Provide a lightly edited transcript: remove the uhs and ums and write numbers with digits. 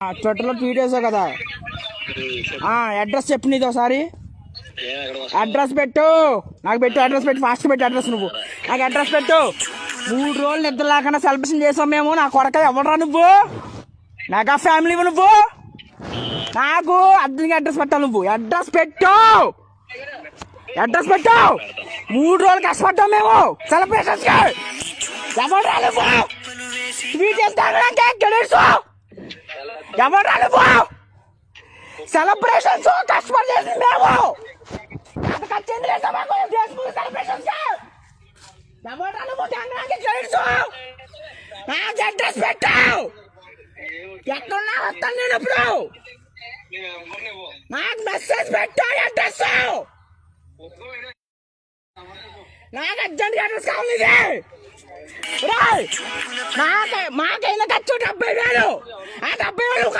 ట్విట్టర్లో ట్వీట్ వేసావు కదా, అడ్రస్ చెప్పు నీది ఒకసారి. అడ్రస్ పెట్టు, నాకు పెట్టు అడ్రస్ పెట్టు, ఫాస్ట్ పెట్టు అడ్రస్. నువ్వు నాకు అడ్రస్ పెట్టు. 3 రోజులు నిద్ర లేకుండా సెలబ్రేషన్ చేసాం మేము. నా కొడక ఎవడరా నువ్వు? నాకు ఆ ఫ్యామిలీ నువ్వు, నాకు అర్థంగా అడ్రస్ పెట్టాలి. నువ్వు అడ్రస్ పెట్టు, అడ్రస్ పెట్టు. 3 రోజులు కష్టపడ్డాం మేము సెలబ్రేషన్స్ కి. ఎవడరా నువ్వు? ట్వీట్ చేస్తాను ఎవడరా నువ్వు? సెలబ్రేషన్స్ కష్టపడి చేసింది మేము. అడ్రస్ పెట్టావు. ఎక్కడున్నా వస్తాను నేను. ఇప్పుడు నాకు మెసేజ్ పెట్టావు. అడ్రస్ నాకు అర్జెంట్ అడ్రస్ కావాలి. మాకైనా ఖర్చు 70,000. ఆ 70,000